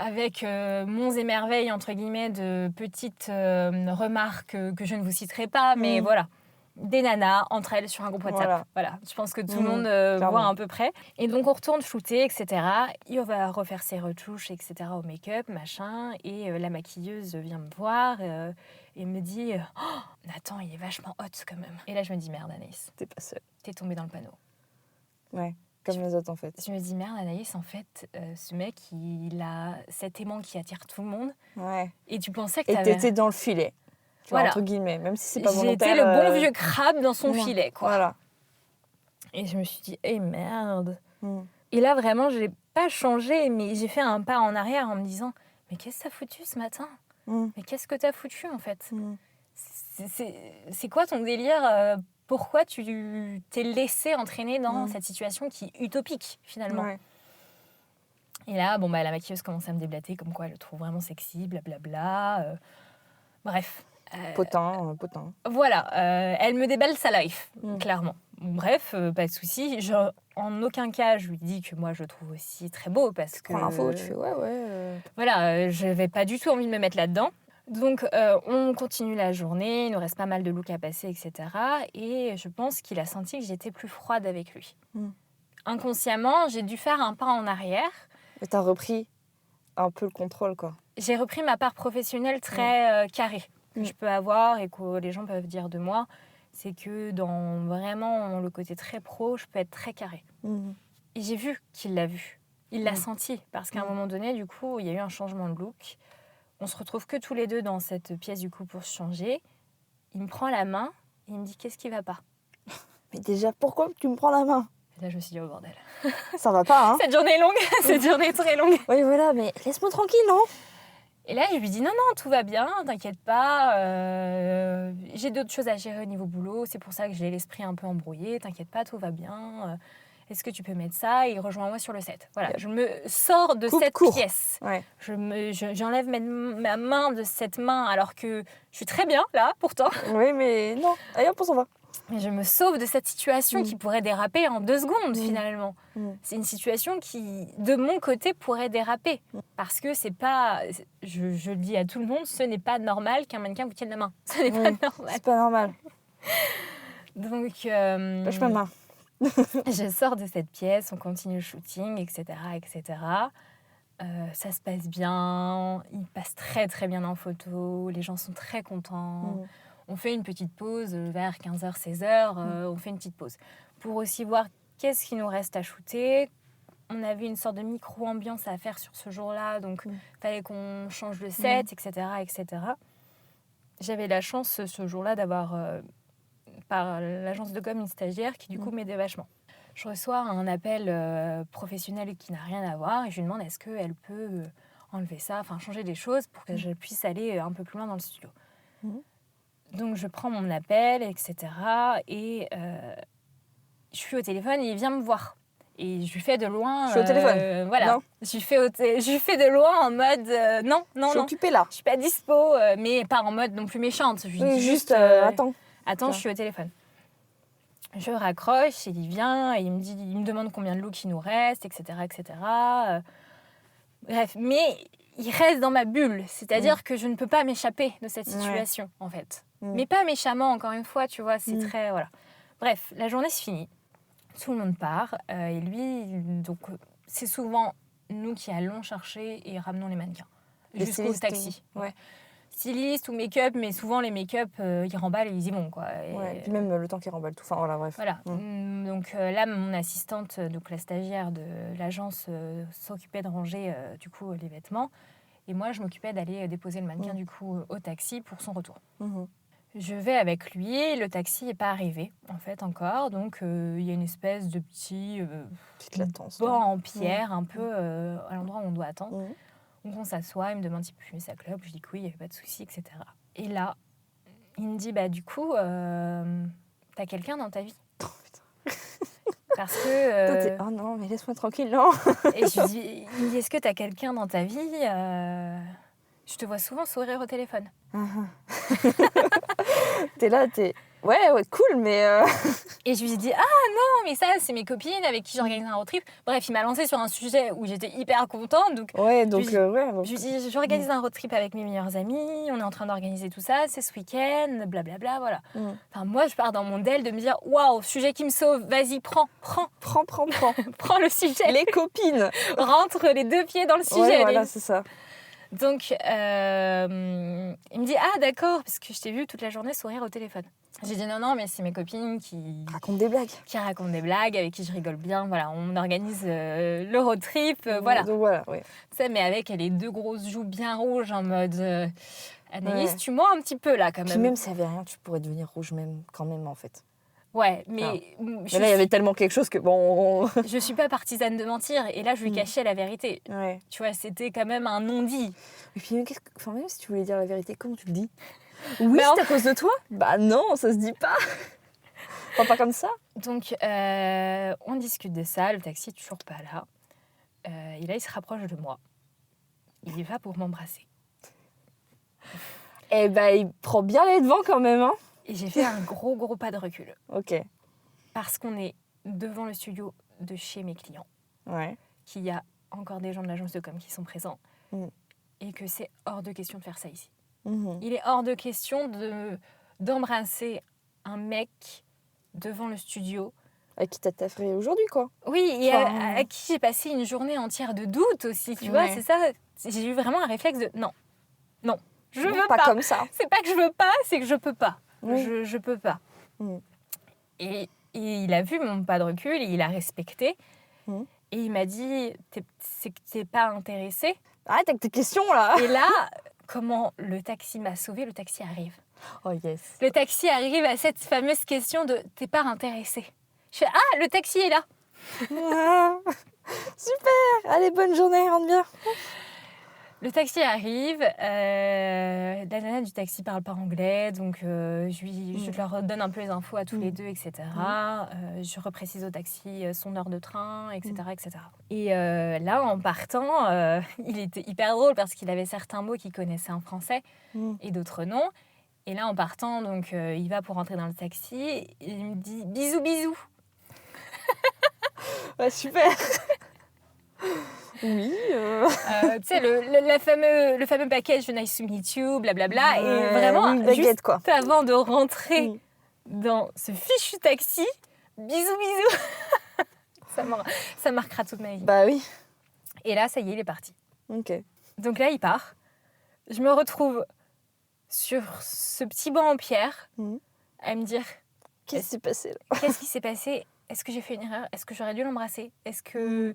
Avec monts et merveilles, entre guillemets, de petites remarques que je ne vous citerai pas, mais voilà. Des nanas entre elles sur un groupe WhatsApp. Voilà. Je pense que tout le monde voit à peu près. Et donc, on retourne shooter, etc. Il va refaire ses retouches, etc. au make-up, machin. Et la maquilleuse vient me voir et me dit « Oh, Nathan, il est vachement hot quand même. » Et là, je me dis « Merde, Anaïs. T'es pas seule. T'es tombée dans le panneau. » Ouais, comme les autres, en fait. Je me dis « Merde, Anaïs, en fait, ce mec, il a cet aimant qui attire tout le monde. Ouais. Et tu pensais que t'avais... Et t'étais dans le filet. Voilà. Entre guillemets, même si c'est pas volontaire. J'étais le bon vieux crabe dans son filet, quoi. Voilà. Et je me suis dit, merde. Et là, vraiment, je n'ai pas changé, mais j'ai fait un pas en arrière en me disant, mais qu'est-ce que t'as foutu ce matin ? Mais qu'est-ce que t'as foutu, en fait ? C'est quoi ton délire ? Pourquoi tu t'es laissé entraîner dans cette situation qui est utopique, finalement ? Et là, la maquilleuse commence à me déblater, comme quoi elle le trouve vraiment sexy, blablabla. Bref. Potin. Voilà, elle me déballe sa life, clairement. Bref, pas de souci. En aucun cas, je lui dis que moi, je le trouve aussi très beau parce que... Prends l'info, tu fais ouais. Voilà, je n'avais pas du tout envie de me mettre là-dedans. Donc, on continue la journée, il nous reste pas mal de looks à passer, etc. Et je pense qu'il a senti que j'étais plus froide avec lui. Inconsciemment, j'ai dû faire un pas en arrière. Et t'as repris un peu le contrôle, quoi. J'ai repris ma part professionnelle très carrée que je peux avoir et que les gens peuvent dire de moi. C'est que dans vraiment le côté très pro, je peux être très carrée. Et j'ai vu qu'il l'a vu. Il l'a senti. Parce qu'à un moment donné, du coup, il y a eu un changement de look. On se retrouve que tous les deux dans cette pièce, du coup, pour se changer. Il me prend la main et il me dit « Qu'est-ce qui va pas ?» Mais déjà, pourquoi tu me prends la main? Et là, je me suis dit « Oh bordel. Ça va pas, hein? Cette journée est longue, cette journée est très longue. » Oui, voilà, mais laisse-moi tranquille, non? Et là, je lui dis « Non, non, tout va bien, t'inquiète pas. J'ai d'autres choses à gérer au niveau boulot. C'est pour ça que j'ai l'esprit un peu embrouillé. T'inquiète pas, tout va bien. Est-ce que tu peux mettre ça ?» Et rejoins-moi sur le set. Voilà, je me sors de cette pièce. Ouais. J'enlève ma main de cette main alors que je suis très bien là, pourtant. Oui, mais non. Allez, hop, on s'en va. Et je me sauve de cette situation qui pourrait déraper en 2 secondes finalement. C'est une situation qui, de mon côté, pourrait déraper. Parce que c'est pas, je le dis à tout le monde, ce n'est pas normal qu'un mannequin vous tienne la main. Ce n'est pas normal. C'est pas normal. Donc, Lâche ma main. je sors de cette pièce, on continue le shooting, etc. etc. Ça se passe bien, il passe très très bien en photo, les gens sont très contents. On fait une petite pause vers 15h, 16h, on fait une petite pause. Pour aussi voir qu'est-ce qu'il nous reste à shooter. On avait une sorte de micro-ambiance à faire sur ce jour-là, donc il fallait qu'on change de set, etc., etc. J'avais la chance ce jour-là d'avoir, par l'agence de com, une stagiaire qui du coup m'aidait vachement. Je reçois un appel professionnel qui n'a rien à voir et je lui demande est-ce qu'elle peut enlever ça, enfin changer des choses pour que je puisse aller un peu plus loin dans le studio. Donc je prends mon appel, etc. Et je suis au téléphone et il vient me voir. Et je lui fais de loin... Je suis au téléphone. Voilà. Non. Je lui fais de loin en mode non, Je suis occupée là. je suis pas dispo, mais pas en mode non plus méchante. Je lui dis juste attends. Attends, je suis au téléphone. Je raccroche, il vient, et il me demande combien de looks il nous reste, etc. etc. Bref, mais il reste dans ma bulle. C'est-à-dire que je ne peux pas m'échapper de cette situation, en fait. Mais pas méchamment, encore une fois, tu vois, c'est très... Voilà. Bref, la journée se finit. Tout le monde part. Et lui, donc, c'est souvent nous qui allons chercher et ramenons les mannequins. Jusqu'au taxi. Ouais. Styliste ou make-up, mais souvent les make-up, ils remballent et ils y vont, quoi. Et puis même le temps qu'ils remballent tout. Enfin, voilà, bref. Voilà. Donc là, mon assistante, donc la stagiaire de l'agence, s'occupait de ranger, du coup, les vêtements. Et moi, je m'occupais d'aller déposer le mannequin, du coup, au taxi pour son retour. Je vais avec lui, le taxi n'est pas arrivé, en fait, encore. Donc, il y a une espèce de petite latence, banc en pierre, un peu à l'endroit où on doit attendre. Donc, on s'assoit, il me demande s'il peut fumer sa clope. Je dis que oui, il n'y avait pas de souci, etc. Et là, il me dit, bah, du coup, t'as quelqu'un dans ta vie? Parce que... oh non, mais laisse-moi tranquille, non. Et il me dit, est-ce que t'as quelqu'un dans ta vie? Je te vois souvent sourire au téléphone. T'es là, ouais, cool, mais... Et je lui ai dit, ah non, mais ça, c'est mes copines avec qui j'organise un road trip. Bref, il m'a lancé sur un sujet où j'étais hyper contente. Donc, je lui ai dit, j'organise un road trip avec mes meilleures amies, on est en train d'organiser tout ça, c'est ce week-end, blablabla, voilà. Enfin, moi, je pars dans mon DEL de me dire, waouh, sujet qui me sauve, vas-y, prends. Prends le sujet. Les copines. Rentre les 2 pieds dans le sujet. Ouais, voilà, c'est ça. Donc, il me dit, ah d'accord, parce que je t'ai vu toute la journée sourire au téléphone. J'ai dit non, mais c'est mes copines qui racontent des blagues. Avec qui je rigole bien. Voilà, on organise le road trip, voilà. Donc voilà, oui. Tu sais, mais avec les 2 grosses joues bien rouges en mode Anaïs, tu mens un petit peu là quand même. Puis même s'il n'y avait rien, tu pourrais devenir rouge même, quand même en fait. Ouais, mais... Mais là, il y avait tellement quelque chose que bon... Je suis pas partisane de mentir, et là, je lui cachais la vérité. Ouais. Tu vois, c'était quand même un non-dit. Et puis, même si tu voulais dire la vérité, comment tu le dis? Oui, c'est à cause de toi? Bah non, ça se dit pas. Enfin, pas comme ça. Donc, on discute de ça, le taxi est toujours pas là. Et là, il se rapproche de moi. Il y va pour m'embrasser. Eh ben, il prend bien les devants quand même, hein. Et j'ai fait un gros pas de recul. Ok. Parce qu'on est devant le studio de chez mes clients. Ouais. Qu'il y a encore des gens de l'agence de com qui sont présents. Et que c'est hors de question de faire ça ici. Il est hors de question d'embrasser un mec devant le studio. Avec qui t'as taffré aujourd'hui, quoi. Oui, et Enfin, à qui j'ai passé une journée entière de doute aussi, tu vois, c'est ça. J'ai eu vraiment un réflexe de non, je veux pas. comme ça. C'est pas que je veux pas, c'est que je peux pas. Oui. Je peux pas. Mm. Et il a vu mon pas de recul et il a respecté. Mm. Et il m'a dit, c'est que t'es pas intéressé. Arrête avec tes questions, là. Et là, comment le taxi m'a sauvée, le taxi arrive. Oh, yes. Le taxi arrive à cette fameuse question de t'es pas intéressé. Je fais ah, le taxi est là. Super. Allez, bonne journée, rentre bien. Le taxi arrive, la nana du taxi parle pas anglais, donc je leur donne un peu les infos à tous les deux, etc. Je reprécise au taxi son heure de train, etc. etc. Et là, en partant, il était hyper drôle parce qu'il avait certains mots qu'il connaissait en français et d'autres non. Et là, en partant, donc, il va pour rentrer dans le taxi et il me dit « bisous, bisous ». Ouais, super. Oui. Tu sais, le fameux package Nice to meet you, blablabla. Et vraiment, une baguette, juste quoi. avant de rentrer dans ce fichu taxi, bisous, bisous. Ça marquera toute ma vie. Bah oui. Et là, ça y est, il est parti. Ok. Donc là, il part. Je me retrouve sur ce petit banc en pierre à me dire Qu'est-ce qui s'est passé, là? qu'est-ce qui s'est passé? Est-ce que j'ai fait une erreur? Est-ce que j'aurais dû l'embrasser? Est-ce que...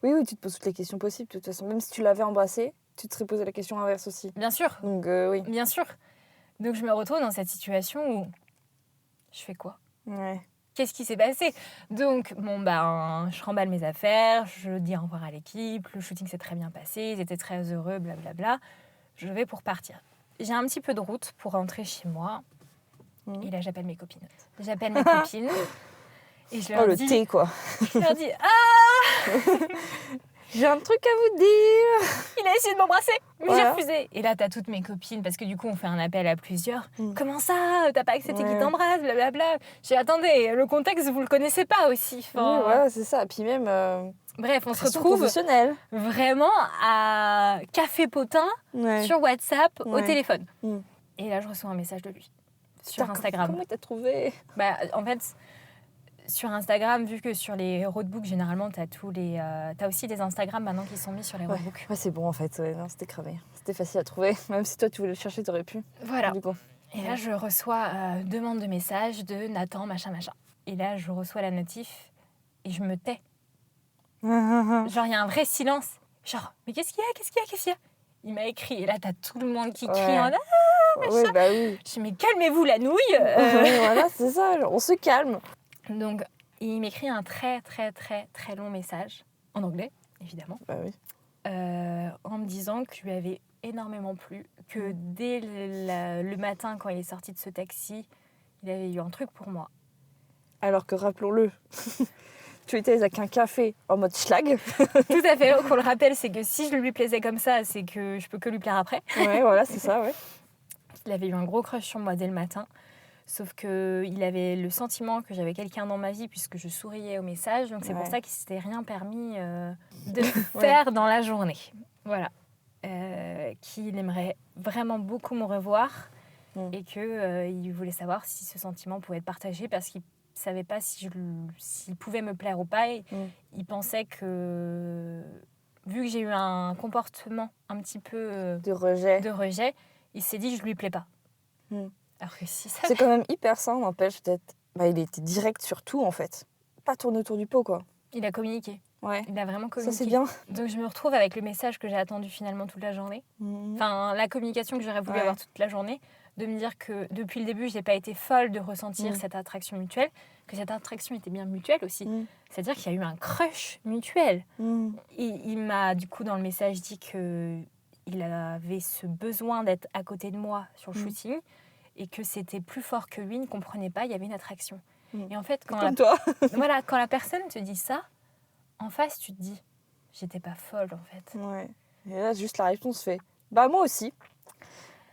Oui, tu te poses toutes les questions possibles, de toute façon. Même si tu l'avais embrassé, tu te serais posé la question inverse aussi. Bien sûr. Donc, oui. Bien sûr. Donc je me retrouve dans cette situation où je fais quoi? Ouais. Qu'est-ce qui s'est passé? Donc, je remballe mes affaires, je dis au revoir à l'équipe, le shooting s'est très bien passé, ils étaient très heureux, blablabla. Je vais pour partir. J'ai un petit peu de route pour rentrer chez moi. Et là, j'appelle mes copines. J'appelle mes copines et je leur le dis... thé, quoi. Je leur dis « Ah !» J'ai un truc à vous dire. Il a essayé de m'embrasser, mais Voilà. j'ai refusé. Et là, t'as toutes mes copines, parce que du coup, on fait un appel à plusieurs. Comment ça? T'as pas accepté qu'il t'embrasse, blablabla. J'ai dit, attendez, le contexte, vous le connaissez pas aussi. Enfin, Oui, voilà, c'est ça. Puis même, bref, on se pression retrouve professionnelle. vraiment à Café Potin, sur WhatsApp, au téléphone. Et là, je reçois un message de lui, sur Instagram. Comment t'as trouvé? En fait... Sur Instagram, vu que sur les roadbooks, généralement, t'as aussi des Instagrams maintenant qui sont mis sur les roadbooks. Ouais, c'est bon en fait. Ouais, non, c'était cramé. C'était facile à trouver. Même si toi, tu voulais le chercher, t'aurais pu. Voilà. Du coup. Et là, je reçois demande de message de Nathan, machin. Et là, je reçois la notif et je me tais. Genre, il y a un vrai silence. Genre, mais qu'est-ce qu'il y a? Il m'a écrit. Et là, t'as tout le monde qui crie en machin. Oui, bah oui. Je dis, mais calmez-vous la nouille. Voilà, c'est ça. On se calme. Donc, il m'écrit un très, très, très, très long message, en anglais, évidemment, Bah oui. en me disant que je lui avais énormément plu, que dès le matin, quand il est sorti de ce taxi, il avait eu un truc pour moi. Alors que, rappelons-le, tu étais avec un café en mode schlag. Tout à fait, qu'on le rappelle, c'est que si je lui plaisais comme ça, c'est que je peux que lui plaire après. Ouais, voilà, c'est ça, ouais. Il avait eu un gros crush sur moi dès le matin. Sauf qu'il avait le sentiment que j'avais quelqu'un dans ma vie puisque je souriais au message. Donc c'est pour ça qu'il ne s'était rien permis de faire dans la journée. Voilà. Qu'il aimerait vraiment beaucoup me revoir et qu'il voulait savoir si ce sentiment pouvait être partagé parce qu'il ne savait pas s'il pouvait me plaire ou pas. Et il pensait que, vu que j'ai eu un comportement un petit peu de rejet, il s'est dit que je ne lui plais pas. Alors que si ça... C'est quand même hyper sain, n'empêche, peut-être. Bah, il était direct sur tout, en fait. Pas tourner autour du pot, quoi. Il a communiqué. Ouais. Il a vraiment communiqué. Ça, c'est bien. Donc, je me retrouve avec le message que j'ai attendu finalement toute la journée. Enfin, la communication que j'aurais voulu avoir toute la journée. De me dire que depuis le début, je n'ai pas été folle de ressentir cette attraction mutuelle. Que cette attraction était bien mutuelle aussi. C'est-à-dire qu'il y a eu un crush mutuel. Il m'a, du coup, dans le message dit qu'il avait ce besoin d'être à côté de moi sur le shooting. Et que c'était plus fort que lui, il ne comprenait pas, il y avait une attraction. Et en fait, quand la personne te dit ça, en face, tu te dis, j'étais pas folle, en fait. Ouais. Et là, juste la réponse fait, bah moi aussi.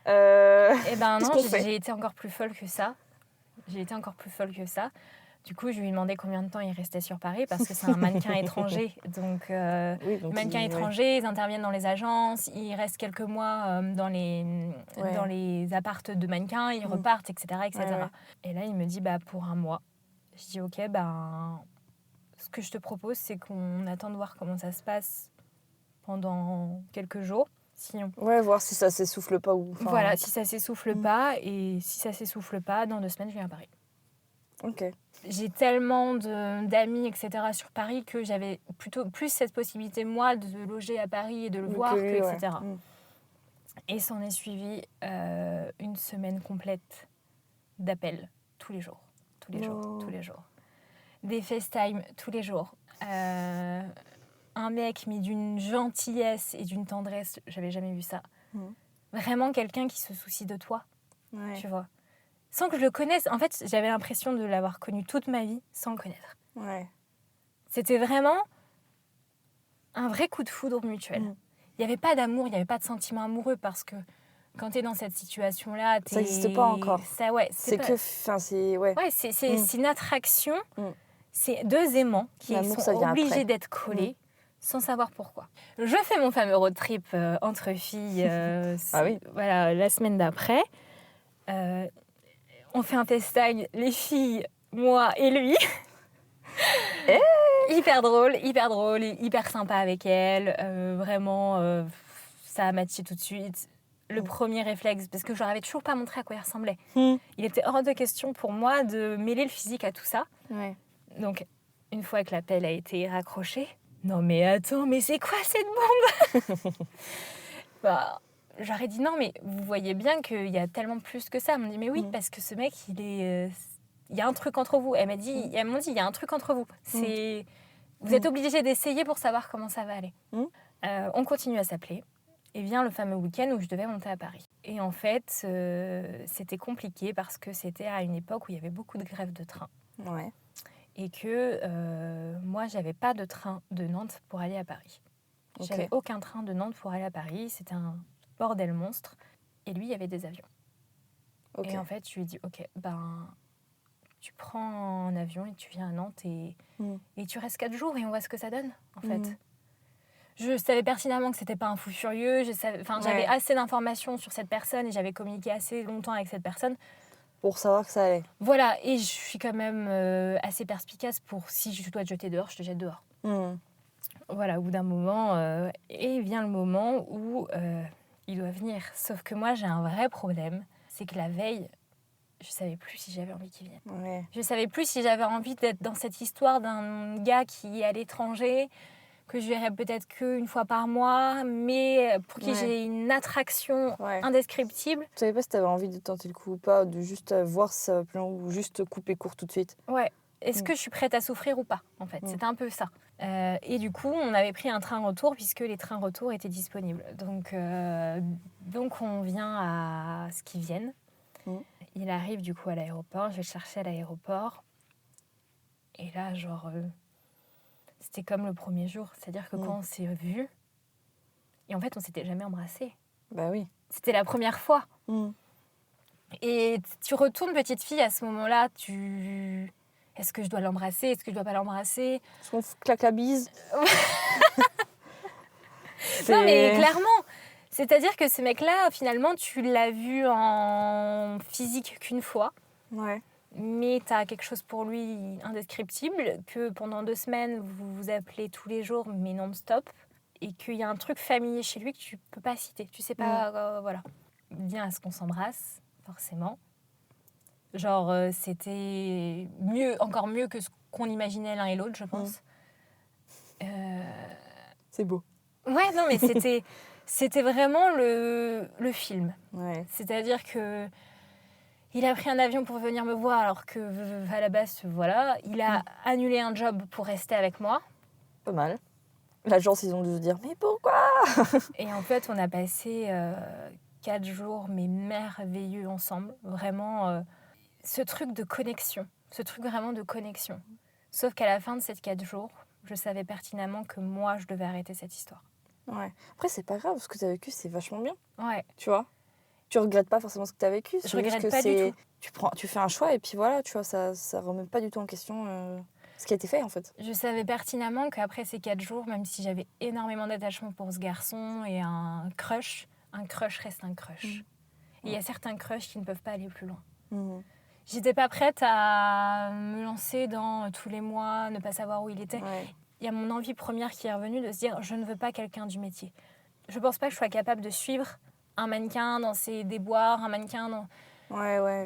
Eh ben non, j'ai été encore plus folle que ça. Du coup, je lui ai demandé combien de temps il restait sur Paris parce que c'est un mannequin étranger. Donc, donc mannequins étrangers, ils interviennent dans les agences, ils restent quelques mois dans les appartes de mannequins, ils repartent, etc. etc. Ouais. Et là, il me dit pour un mois. Je dis ok, ce que je te propose, c'est qu'on attend de voir comment ça se passe pendant quelques jours. Voir si ça s'essouffle pas. Voilà, si ça s'essouffle pas. Et si ça s'essouffle pas, dans 2 semaines, je viens à Paris. Ok. J'ai tellement d'amis, etc. sur Paris que j'avais plus cette possibilité, moi, de loger à Paris et de le voir, etc. Et s'en est suivi 1 semaine complète d'appels tous les jours. Des FaceTime tous les jours. Un mec, mais d'une gentillesse et d'une tendresse, j'avais jamais vu ça. Vraiment quelqu'un qui se soucie de toi, tu vois. Sans que je le connaisse. En fait, j'avais l'impression de l'avoir connu toute ma vie sans le connaître. C'était vraiment un vrai coup de foudre mutuel. Il n'y avait pas d'amour, il n'y avait pas de sentiment amoureux parce que quand tu es dans cette situation-là... Ça n'existe pas encore. C'est une attraction. C'est 2 aimants qui sont obligés d'être collés sans savoir pourquoi. Je fais mon fameux road trip entre filles voilà, la semaine d'après. On fait un FaceTime, les filles, moi et lui. Hyper drôle, hyper sympa avec elle. Vraiment, ça a matché tout de suite. Le premier réflexe, parce que je leur avais toujours pas montré à quoi il ressemblait. Il était hors de question pour moi de mêler le physique à tout ça. Donc, une fois que l'appel a été raccroché, non mais attends, mais c'est quoi cette bombe? J'aurais dit non, mais vous voyez bien qu'il y a tellement plus que ça. Elle m'a dit mais oui, parce que ce mec, il y a un truc entre vous. Elles m'ont dit il y a un truc entre vous. Vous êtes obligés d'essayer pour savoir comment ça va aller. On continue à s'appeler. Et vient le fameux week-end où je devais monter à Paris. Et en fait, c'était compliqué parce que c'était à une époque où il y avait beaucoup de grèves de train. Et que moi, j'avais pas de train de Nantes pour aller à Paris. J'avais aucun train de Nantes pour aller à Paris. C'était un bordel monstre. Et lui, il y avait des avions. Et en fait, je lui ai dit, ok, tu prends un avion et tu viens à Nantes et tu restes 4 jours et on voit ce que ça donne, en fait. Je savais pertinemment que c'était pas un fou furieux. J'avais assez d'informations sur cette personne et j'avais communiqué assez longtemps avec cette personne. Pour savoir que ça allait. Voilà, et je suis quand même assez perspicace pour si je dois te jeter dehors, je te jette dehors. Voilà, au bout d'un moment, et vient le moment où il doit venir. Sauf que moi, j'ai un vrai problème, c'est que la veille, je savais plus si j'avais envie qu'il vienne. Je savais plus si j'avais envie d'être dans cette histoire d'un gars qui est à l'étranger, que je verrais peut-être qu'une fois par mois, mais pour qui j'ai une attraction indescriptible. Tu savais pas si tu avais envie de tenter le coup ou pas, de juste voir si ça va plus long ou juste couper court tout de suite. Est-ce que je suis prête à souffrir ou pas, en fait? C'était un peu ça. Et du coup, on avait pris un train retour puisque les trains retour étaient disponibles. Donc on vient à ce qu'ils viennent. Il arrive du coup à l'aéroport, je vais le chercher à l'aéroport. Et là, c'était comme le premier jour. C'est-à-dire que quand on s'est vus, et en fait, on s'était jamais embrassés. Bah oui. C'était la première fois. Et tu retournes petite fille à ce moment-là, Est-ce que je dois l'embrasser? Est-ce que je dois pas l'embrasser? Est-ce qu'on claque la bise? Non, mais clairement. C'est-à-dire que ce mec-là, finalement, tu l'as vu en physique qu'une fois. Mais tu as quelque chose pour lui indescriptible, que pendant 2 semaines, vous vous appelez tous les jours, mais non-stop, et qu'il y a un truc familier chez lui que tu peux pas citer. Tu sais pas, voilà. Bien, est-ce qu'on s'embrasse? Forcément. C'était encore mieux que ce qu'on imaginait l'un et l'autre, je pense. C'est beau. Ouais, non, mais c'était vraiment le film. C'est-à-dire que il a pris un avion pour venir me voir alors que, à la base, voilà, il a annulé un job pour rester avec moi. Pas mal. L'agence, ils ont dû se dire, mais pourquoi? Et en fait, on a passé 4 jours, mais merveilleux ensemble. Vraiment, ce truc de connexion. Ce truc vraiment de connexion. Sauf qu'à la fin de ces 4 jours, je savais pertinemment que moi, je devais arrêter cette histoire. Après, c'est pas grave, ce que tu as vécu, c'est vachement bien. Ouais. Tu vois? tu regrettes pas forcément ce que tu as vécu. Je regrette pas du tout. Tu fais un choix et puis voilà, tu vois, ça remet pas du tout en question ce qui a été fait en fait. Je savais pertinemment qu'après ces 4 jours, même si j'avais énormément d'attachement pour ce garçon et un crush reste un crush. Et il y a certains crushs qui ne peuvent pas aller plus loin. J'étais pas prête à me lancer dans tous les mois, ne pas savoir où il était. Il y a mon envie première qui est revenue de se dire je ne veux pas quelqu'un du métier. Je pense pas que je sois capable de suivre un mannequin dans ses déboires, un mannequin dans...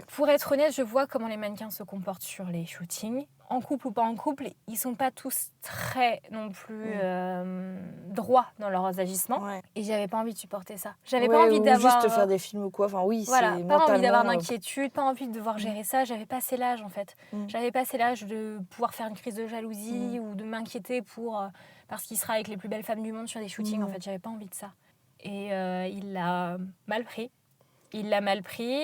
Pour être honnête, je vois comment les mannequins se comportent sur les shootings. En couple ou pas en couple, ils sont pas tous très non plus droits dans leurs agissements. Et j'avais pas envie de supporter ça. J'avais pas envie d'avoir... juste faire des films ou quoi. Enfin oui, voilà, c'est pas envie d'avoir mentalement, d'inquiétude, pas envie de devoir gérer ça. J'avais passé l'âge en fait. J'avais passé l'âge de pouvoir faire une crise de jalousie ou de m'inquiéter parce qu'il sera avec les plus belles femmes du monde sur des shootings. En fait, j'avais pas envie de ça. Et il l'a mal pris. Il l'a mal pris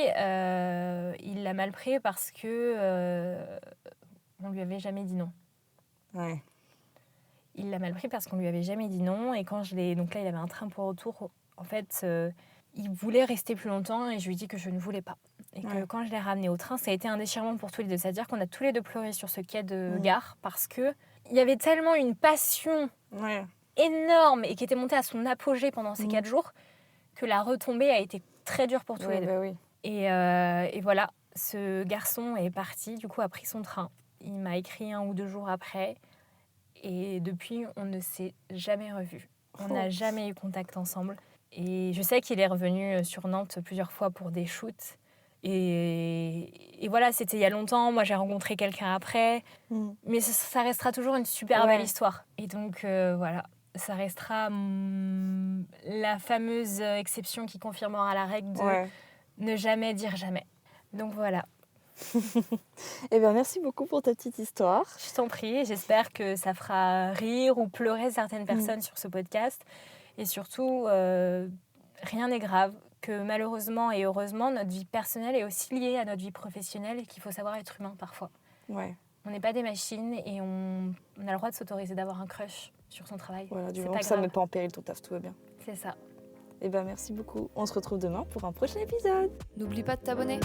parce que on lui avait jamais dit non. Il l'a mal pris parce qu'on lui avait jamais dit non. Et quand donc là, il avait un train pour retour. En fait, il voulait rester plus longtemps et je lui ai dit que je ne voulais pas. Et que quand je l'ai ramené au train, ça a été un déchirement pour tous les deux. C'est-à-dire qu'on a tous les deux pleuré sur ce quai de gare parce que il y avait tellement une passion énorme et qui était montée à son apogée pendant ces 4 jours que la retombée a été très dure pour tous les deux. Et voilà, ce garçon est parti, du coup a pris son train. Il m'a écrit 1 ou 2 jours après et depuis on ne s'est jamais revus. On n'a jamais eu contact ensemble. Et je sais qu'il est revenu sur Nantes plusieurs fois pour des shoots. Et voilà, c'était il y a longtemps. Moi, j'ai rencontré quelqu'un après. Mais ça restera toujours une super belle histoire. Et donc, voilà, ça restera la fameuse exception qui confirmera la règle de ne jamais dire jamais. Donc, voilà. Eh bien, merci beaucoup pour ta petite histoire. Je t'en prie. J'espère que ça fera rire ou pleurer certaines personnes sur ce podcast. Et surtout, rien n'est grave. Que malheureusement et heureusement, notre vie personnelle est aussi liée à notre vie professionnelle et qu'il faut savoir être humain parfois. On n'est pas des machines et on a le droit de s'autoriser d'avoir un crush sur son travail. Voilà, du moment que ça ne met pas en péril ton taf, tout va bien. C'est ça. Eh ben merci beaucoup. On se retrouve demain pour un prochain épisode. N'oublie pas de t'abonner.